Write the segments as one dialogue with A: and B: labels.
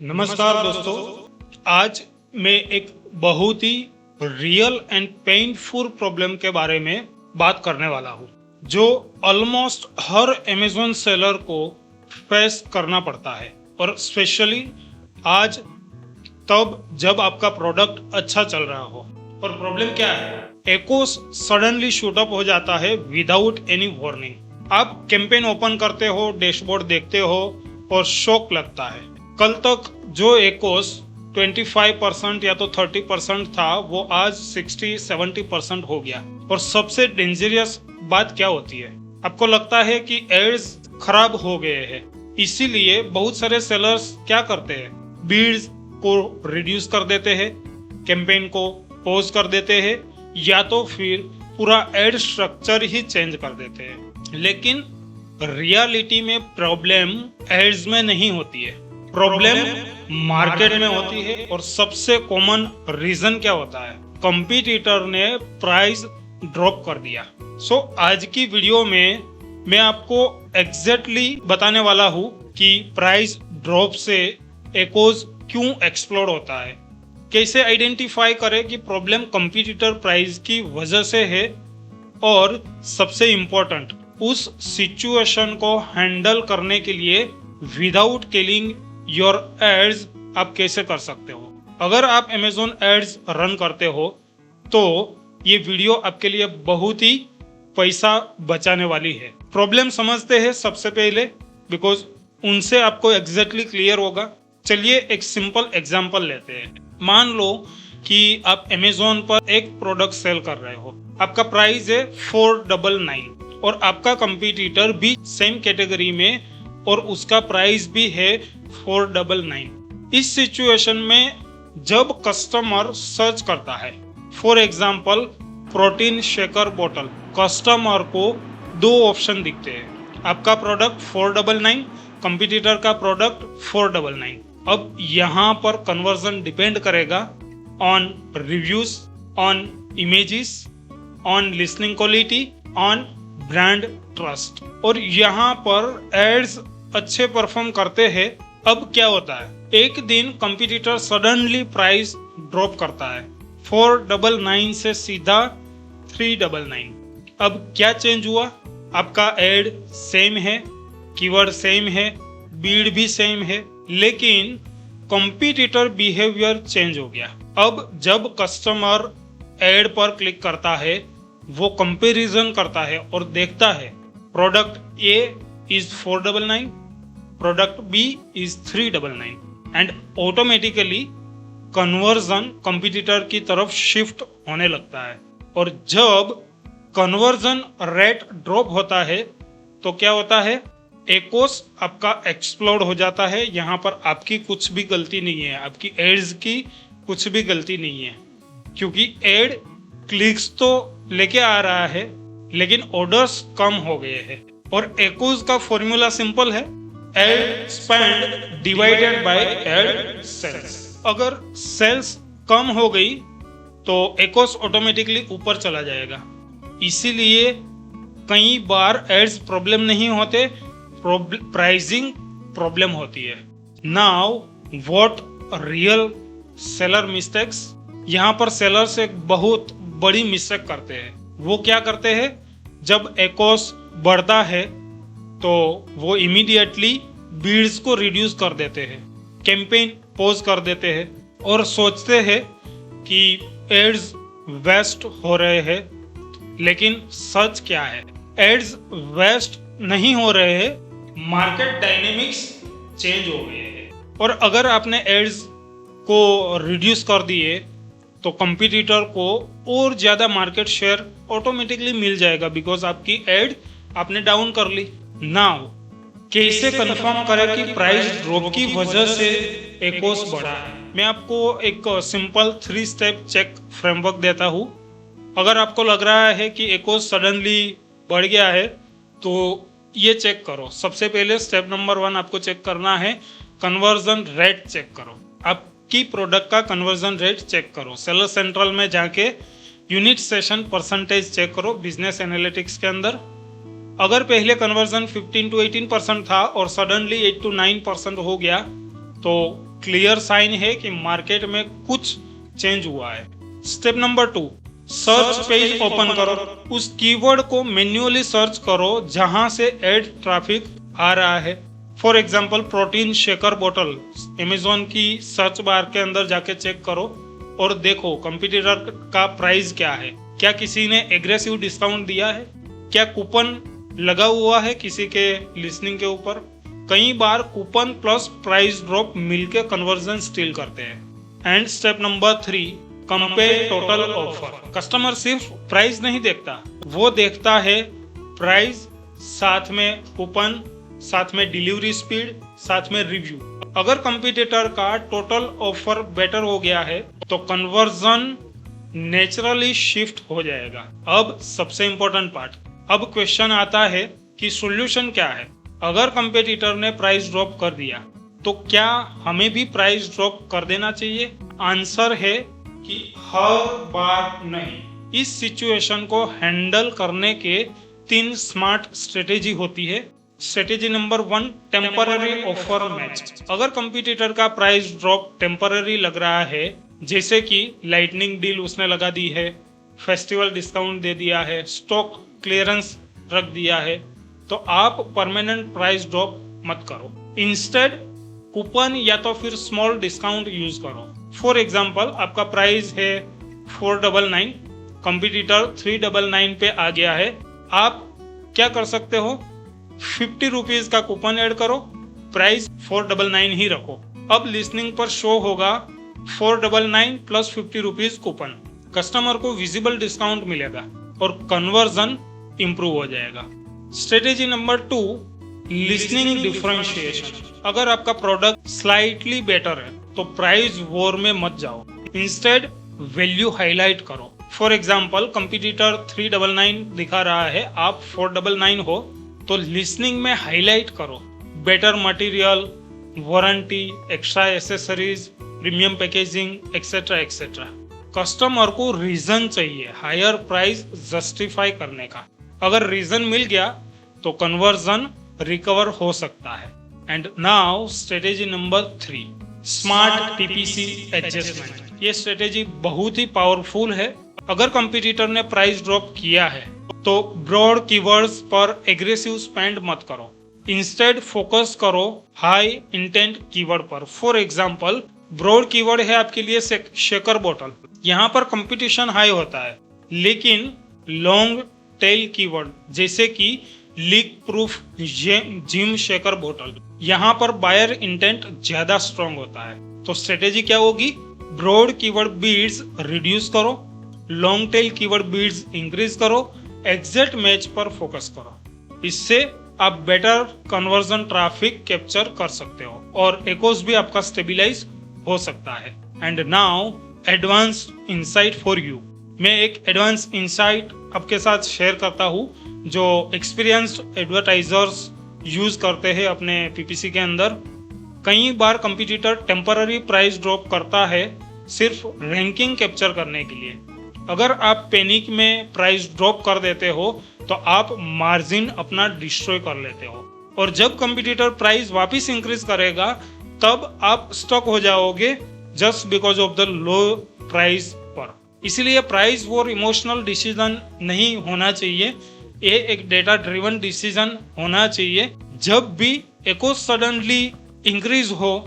A: नमस्कार दोस्तों, आज मैं एक बहुत ही रियल एंड पेनफुल प्रॉब्लम के बारे में बात करने वाला हूँ जो ऑलमोस्ट हर अमेज़न सेलर को फेस करना पड़ता है और स्पेशली आज तब जब आपका प्रोडक्ट अच्छा चल रहा हो। और प्रॉब्लम क्या है? एकोस सडनली शूट अप हो जाता है विदाउट एनी वार्निंग। आप कैंपेन ओपन करते हो, डैशबोर्ड देखते हो और शॉक लगता है। कल तक जो एकोस 25% या तो 30% था वो आज 60-70% हो गया। और सबसे डेंजरियस बात क्या होती है? आपको लगता है कि एड्स खराब हो गए हैं, इसीलिए बहुत सारे सेलर्स क्या करते हैं, बिड्स को रिड्यूस कर देते हैं, कैंपेन को पॉज कर देते हैं या तो फिर पूरा एड स्ट्रक्चर ही चेंज कर देते हैं। लेकिन रियलिटी में प्रॉब्लम एड्स में नहीं होती है, प्रॉब्लम मार्केट में होती है। और सबसे कॉमन रीजन क्या होता है? कंपटीटर ने प्राइस ड्रॉप कर दिया। आज की वीडियो में मैं आपको एग्जैक्टली बताने वाला हूँ कि प्राइस ड्रॉप से एकोस क्यों एक्सप्लोड होता है, कैसे आइडेंटिफाई करें कि प्रॉब्लम कंपटीटर प्राइस की वजह से है, और सबसे इम्पोर्टेंट उस सिचुएशन को हैंडल करने के लिए विदाउट किलिंग योर एड्स आप कैसे कर सकते हो। अगर आप अमेज़न एड्स रन करते हो तो ये वीडियो आपके लिए बहुत ही पैसा बचाने वाली है। प्रॉब्लम समझते हैं सबसे पहले, बिकॉज उनसे आपको एग्जैक्टली क्लियर होगा। चलिए एक सिंपल एग्जांपल लेते हैं। मान लो कि आप अमेज़न पर एक प्रोडक्ट सेल कर रहे हो, आपका प्राइस है 499 और आपका कंपटीटर भी सेम कैटेगरी में और उसका प्राइस भी है 499। इस सिचुएशन में जब कस्टमर सर्च करता है, फॉर एग्जांपल प्रोटीन शेकर बोतल, कस्टमर को दो ऑप्शन दिखते हैं, आपका प्रोडक्ट 499, कंपटीटर का प्रोडक्ट 499। अब यहाँ पर कन्वर्जन डिपेंड करेगा on reviews, on images, on listening quality, on brand trust. और यहाँ पर एड्स अच्छे परफॉर्म करते हैं। अब क्या होता है, एक दिन कंपटीटर सडनली प्राइस ड्रॉप करता है 499 से सीधा 399। अब क्या चेंज हुआ? आपका एड सेम है, कीवर्ड सेम है, बीड भी सेम है, लेकिन कंपटीटर बिहेवियर चेंज हो गया। अब जब कस्टमर एड पर क्लिक करता है, वो कंपैरिजन करता है और देखता है product A is 499, product B is 399 and automatically conversion competitor की तरफ शिफ्ट होने लगता है। और जब कन्वर्जन रेट ड्रॉप होता है तो क्या होता है, एकोस आपका एक्सप्लोड हो जाता है। यहाँ पर आपकी कुछ भी गलती नहीं है, आपकी एड्स की कुछ भी गलती नहीं है, क्योंकि एड क्लिक्स तो लेके आ रहा है लेकिन ऑर्डर्स कम हो गए हैं। और एकोस का फॉर्मूला सिंपल है, ad spend divided by ad sales. अगर सेल्स कम हो गई तो एकोस ऑटोमेटिकली ऊपर चला जाएगा। इसीलिए कई बार एड्स प्रॉब्लम नहीं होते, प्राइसिंग प्रॉब्लम होती है। Now what real seller mistakes? यहाँ पर सेलर्स एक बहुत बड़ी मिस्टेक करते हैं। वो क्या करते हैं, जब एकोस बढ़ता है तो वो इमीडिएटली बीड्स को रिड्यूस कर देते हैं, कैंपेन पॉज कर देते हैं और सोचते हैं कि एड्स वेस्ट हो रहे हैं। लेकिन सच क्या है, एड्स वेस्ट नहीं हो रहे हैं, मार्केट डायनेमिक्स चेंज हो गए हैं। और अगर आपने एड्स को रिड्यूस कर दिए तो कंपटीटर को और ज्यादा मार्केट शेयर ऑटोमेटिकली मिल जाएगा, बिकॉज आपकी एड आपने डाउन कर ली। नाउ कैसे कंफर्म करें कि प्राइस ड्रॉप की वजह से एकोस बढ़ा है? मैं आपको एक सिंपल 3 स्टेप चेक फ्रेमवर्क देता हूँ। अगर आपको लग रहा है कि एकोस सडनली बढ़ गया है तो ये चेक करो। सबसे पहले स्टेप नंबर 1 आपको चेक करना है, कन्वर्जन रेट चेक करो। आपकी प्रोडक्ट का कन्वर्जन रेट चेक करो। सेलर सेंट्रल में जाके यूनिट सेशन परसेंटेज चेक करो बिजनेस एनालिटिक्स के अंदर। अगर पहले कन्वर्जन 15 to 18% था और सडनली 8 to 9% हो गया तो क्लियर साइन है कि मार्केट में कुछ चेंज हुआ है। Step number 2, search page open करो। उस कीवर्ड को मैन्युअली सर्च करो जहां से एड ट्रैफिक आ रहा है। फॉर एग्जाम्पल प्रोटीन शेकर बोतल, अमेजोन की सर्च बार के अंदर जाके चेक करो और देखो कंपटीटर का प्राइस क्या है, क्या किसी ने एग्रेसिव डिस्काउंट दिया है, क्या कूपन लगा हुआ है किसी के लिस्टिंग के ऊपर। कई बार कूपन प्लस प्राइस ड्रॉप मिलके कन्वर्जन स्टील करते हैं। And step number 3, compare total offer. Customer सिर्फ प्राइस नहीं देखता, वो देखता है प्राइस, साथ में कूपन, साथ में डिलीवरी स्पीड, साथ में रिव्यू। अगर कंपटीटर का टोटल ऑफर बेटर हो गया है तो कन्वर्जन नेचुरली शिफ्ट हो जाएगा। अब सबसे इंपॉर्टेंट पार्ट, अब क्वेश्चन आता है कि सॉल्यूशन क्या है। अगर कंपटीटर ने प्राइस ड्रॉप कर दिया तो क्या हमें भी प्राइस ड्रॉप कर देना चाहिए? आंसर है कि हर बार नहीं। इस सिचुएशन को हैंडल करने के 3 स्मार्ट स्ट्रेटेजी होती है। Strategy number 1, temporary offer match. अगर कंपटीटर का प्राइस ड्रॉप टेम्पररी लग रहा है, जैसे कि लाइटनिंग डील उसने लगा दी है, फेस्टिवल डिस्काउंट दे दिया है, स्टॉक क्लियरेंस रख दिया है, तो आप परमानेंट प्राइस ड्रॉप मत करो। इंस्टेड कूपन या तो फिर स्मॉल डिस्काउंट यूज करो। फॉर एग्जाम्पल आपका प्राइस है 499, कंपटीटर 399 पे आ गया है, आप क्या कर सकते हो, 50 रुपीज का कूपन ऐड करो, प्राइस 499 ही रखो। अब लिस्निंग पर शो होगा 499 प्लस 50 रुपीज कूपन। कस्टमर को विजिबल डिस्काउंट मिलेगा और कन्वर्जन इंप्रूव हो जाएगा। Strategy number 2, listening differentiation. अगर आपका प्रोडक्ट स्लाइटली बेटर है तो प्राइस वॉर में मत जाओ, इंस्टेड वैल्यू हाईलाइट करो। फॉर एग्जाम्पल कंपटीटर 399 दिखा रहा है, आप 499 हो, तो लिसनिंग में हाईलाइट करो better material, warranty, extra accessories, premium packaging etcetera etcetera. Customer को रीजन चाहिए हायर प्राइस जस्टिफाई करने का। अगर रीजन मिल गया तो कन्वर्जन रिकवर हो सकता है। And now strategy number 3, smart TPC adjustment. ये स्ट्रेटेजी बहुत ही पावरफुल है। अगर कंपटीटर ने प्राइस ड्रॉप किया है तो ब्रॉड कीवर्ड्स पर एग्रेसिव स्पेंड मत करो, इंस्टेड फोकस करो हाई इंटेंट कीवर्ड पर। फॉर एग्जांपल ब्रॉड कीवर्ड है आपके लिए शेकर बोतल, यहाँ पर कंपटीशन हाई होता है, लेकिन लॉन्ग टेल कीवर्ड जैसे कि लीक प्रूफ जिम शेकर बोतल, यहाँ पर बायर इंटेंट ज्यादा स्ट्रॉन्ग होता है। तो स्ट्रेटेजी क्या होगी, ब्रॉड कीवर्ड बीड्स रिड्यूस करो, long tail keyword beads increase करो, एग्जैक्ट मैच पर फोकस करो। इससे आप बेटर कन्वर्जन ट्रैफिक कैप्चर कर सकते हो और एकोस भी आपका स्टेबिलाइज हो सकता है। And now advanced insight for you. मैं एक एडवांस इनसाइट आपके साथ शेयर करता हूँ जो एक्सपीरियंस्ड एडवर्टाइजर्स यूज करते हैं अपने पीपीसी के अंदर। कई बार कंपटीटर टेम्पररी प्राइस ड्रॉप करता है सिर्फ रैंकिंग कैप्चर करने के लिए। अगर आप पैनिक में प्राइस ड्रॉप कर देते हो तो आप मार्जिन अपना डिस्ट्रॉय कर लेते हो, और जब कंपटीटर प्राइस वापस इंक्रीज करेगा तब आप स्टक हो जाओगे just because of the low price पर। इसलिए प्राइस वॉर इमोशनल डिसीजन नहीं होना चाहिए, ये एक डेटा ड्रिवन डिसीजन होना चाहिए। जब भी एको सडनली इंक्रीज हो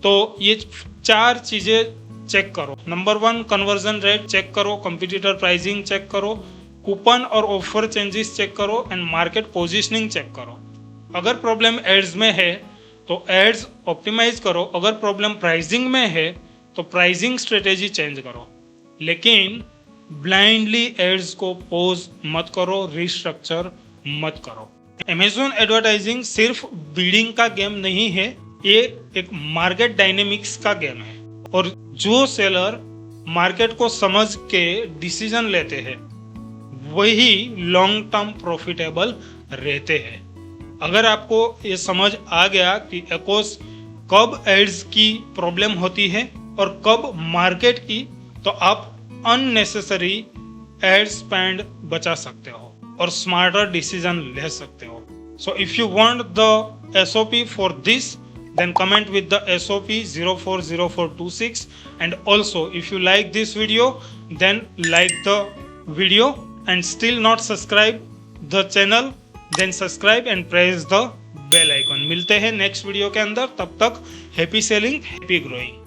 A: तो ये 4 चीजें चेक करो। नंबर 1, कन्वर्जन रेट चेक करो, कंपटीटर प्राइसिंग चेक करो, कूपन और ऑफर चेंजेस चेक करो, एंड मार्केट पोजीशनिंग चेक करो। अगर प्रॉब्लम एड्स में है तो एड्स ऑप्टिमाइज करो, अगर प्रॉब्लम प्राइसिंग में है तो प्राइसिंग स्ट्रेटेजी चेंज करो, लेकिन ब्लाइंडली एड्स को पोज मत करो, रिस्ट्रक्चर मत करो। अमेजोन एडवर्टाइजिंग सिर्फ बिडिंग का गेम नहीं है, ये एक मार्केट डायनेमिक्स का गेम है, और जो सेलर मार्केट को समझ के डिसीजन लेते हैं वही लॉन्ग टर्म प्रॉफिटेबल रहते हैं। अगर आपको ये समझ आ गया कि एकोस कब एड्स की प्रॉब्लम होती है और कब मार्केट की, तो आप अननेसेसरी एड स्पेंड बचा सकते हो और स्मार्टर डिसीजन ले सकते हो। So if you want the SOP for this, then comment with the SOP 040426. And also, if you like this video, then like the video, and still not subscribe the channel, then subscribe and press the bell icon. मिलते हैं next video के अंदर, तब तक happy selling, happy growing.